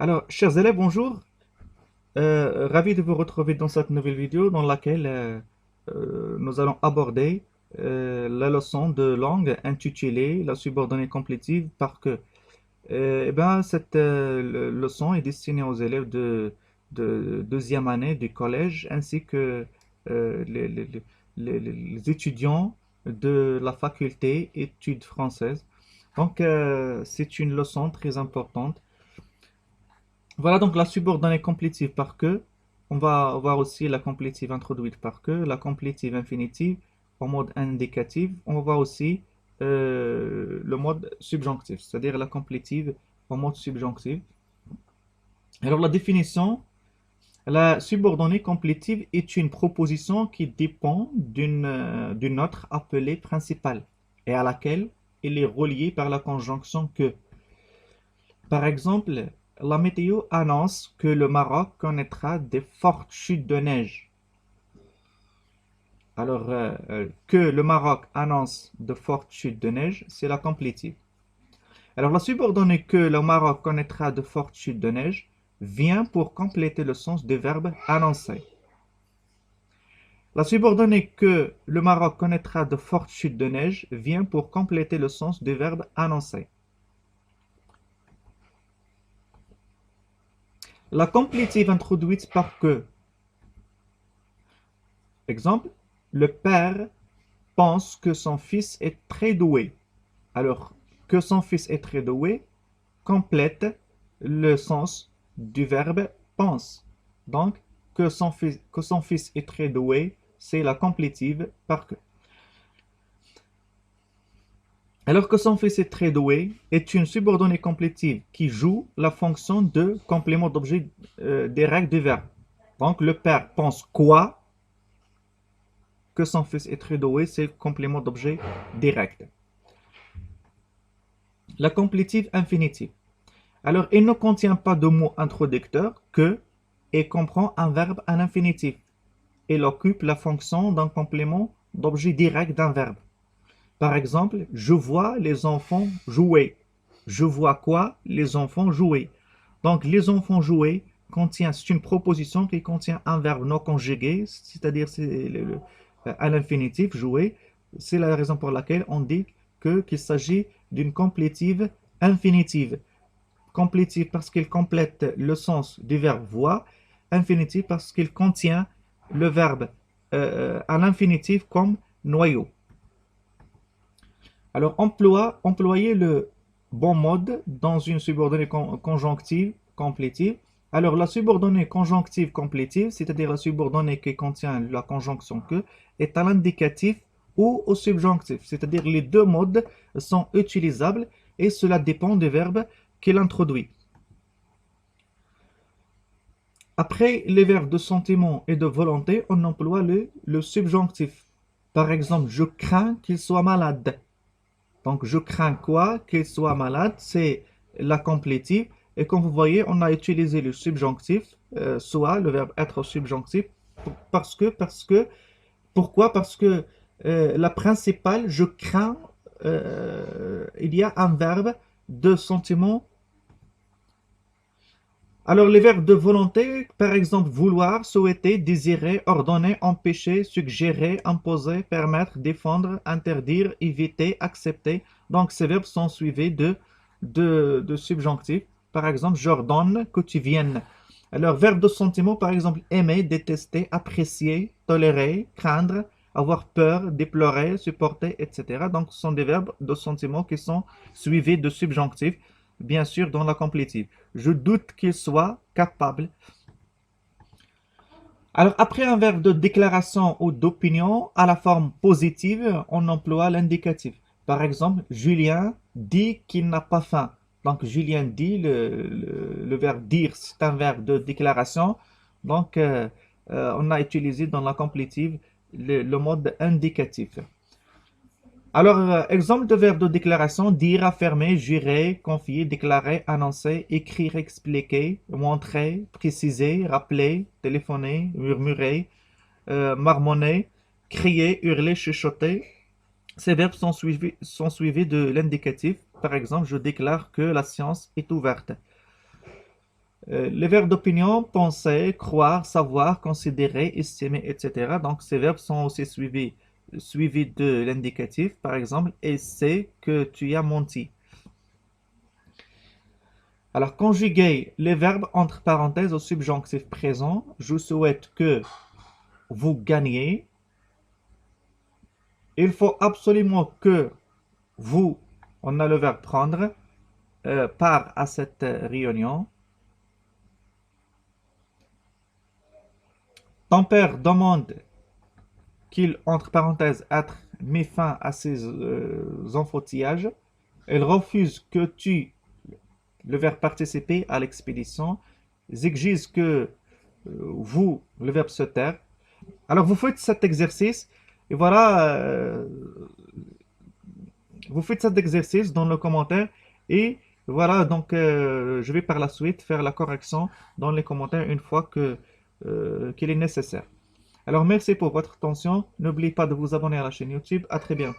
Alors, chers élèves, bonjour. Ravi de vous retrouver dans cette nouvelle vidéo dans laquelle nous allons aborder la leçon de langue intitulée La subordonnée complétive par que. Cette leçon est destinée aux élèves de deuxième année du collège ainsi que les étudiants de la faculté études françaises. Donc, c'est une leçon très importante. Voilà donc la subordonnée complétive par que. On va voir aussi la complétive introduite par que, la complétive infinitive en mode indicatif. On va voir aussi le mode subjonctif, c'est-à-dire la complétive en mode subjonctif. Alors la définition, la subordonnée complétive est une proposition qui dépend d'une autre appelée principale et à laquelle elle est reliée par la conjonction que. Par exemple, la météo annonce que le Maroc connaîtra des fortes chutes de neige. Alors, que le Maroc annonce de fortes chutes de neige, c'est la complétive. Alors, la subordonnée que le Maroc connaîtra de fortes chutes de neige vient pour compléter le sens du verbe annoncer. La subordonnée que le Maroc connaîtra de fortes chutes de neige vient pour compléter le sens du verbe annoncer. La complétive introduite par que. Exemple, le père pense que son fils est très doué. Alors, que son fils est très doué complète le sens du verbe pense. Donc, que son fils est très doué, c'est la complétive par que. Alors que son fils est très doué est une subordonnée complétive qui joue la fonction de complément d'objet des règles du verbe. Donc, le père pense quoi? Que son fils est très doué, c'est complément d'objet direct. La complétive infinitive. Alors, il ne contient pas de mot introducteur que et comprend un verbe à l'infinitif. Il occupe la fonction d'un complément d'objet direct d'un verbe. Par exemple, je vois les enfants jouer. Je vois quoi? Les enfants jouer. Donc, les enfants jouer c'est une proposition qui contient un verbe non conjugué, c'est-à-dire à l'infinitif, jouer. C'est la raison pour laquelle on dit qu'il s'agit d'une complétive infinitive. Complétive parce qu'il complète le sens du verbe voir, infinitive parce qu'il contient le verbe à l'infinitif comme noyau. Alors, employer le bon mode dans une subordonnée conjonctive complétive. Alors, la subordonnée conjonctive complétive, c'est-à-dire la subordonnée qui contient la conjonction que, est à l'indicatif ou au subjonctif. C'est-à-dire les deux modes sont utilisables et cela dépend du verbe qu'il introduit. Après les verbes de sentiment et de volonté, on emploie le subjonctif. Par exemple, je crains qu'il soit malade. Donc, je crains quoi? Qu'il soit malade, c'est la complétive. Et comme vous voyez, on a utilisé le subjonctif, soit le verbe être subjonctif, pourquoi? Parce que la principale, je crains, il y a un verbe de sentiment. Alors, les verbes de volonté, par exemple, vouloir, souhaiter, désirer, ordonner, empêcher, suggérer, imposer, permettre, défendre, interdire, éviter, accepter. Donc, ces verbes sont suivis de subjonctifs. Par exemple, j'ordonne que tu viennes. Alors, verbe de sentiment, par exemple, aimer, détester, apprécier, tolérer, craindre, avoir peur, déplorer, supporter, etc. Donc, ce sont des verbes de sentiment qui sont suivis de subjonctifs, bien sûr, dans la complétive. Je doute qu'il soit capable. Alors, après un verbe de déclaration ou d'opinion à la forme positive, on emploie l'indicatif. Par exemple, Julien dit qu'il n'a pas faim. Donc, Julien dit, le verbe dire, c'est un verbe de déclaration. Donc, on a utilisé dans la complétive le mode indicatif. Alors, exemple de verbe de déclaration, dire, affirmer, jurer, confier, déclarer, annoncer, écrire, expliquer, montrer, préciser, rappeler, téléphoner, murmurer, marmonner, crier, hurler, chuchoter. Ces verbes sont suivis de l'indicatif. Par exemple, je déclare que la science est ouverte. Les verbes d'opinion, penser, croire, savoir, considérer, estimer, etc. Donc, ces verbes sont aussi suivis de l'indicatif. Par exemple, et c'est que tu as menti. Alors, conjuguer les verbes entre parenthèses au subjonctif présent. Je souhaite que vous gagniez. Il faut absolument que vous, on a le verbe prendre, part à cette réunion. Ton père demande qu'il, entre parenthèses, être met fin à ses enfantillages. Elle refuse que tu, le verbe participer à l'expédition. Ils exigent que vous, le verbe se taire. Alors vous faites cet exercice et voilà, vous faites cet exercice dans le commentaire et voilà, donc je vais par la suite faire la correction dans les commentaires une fois qu'il est nécessaire. Alors merci pour votre attention. N'oubliez pas de vous abonner à la chaîne YouTube. À très bientôt.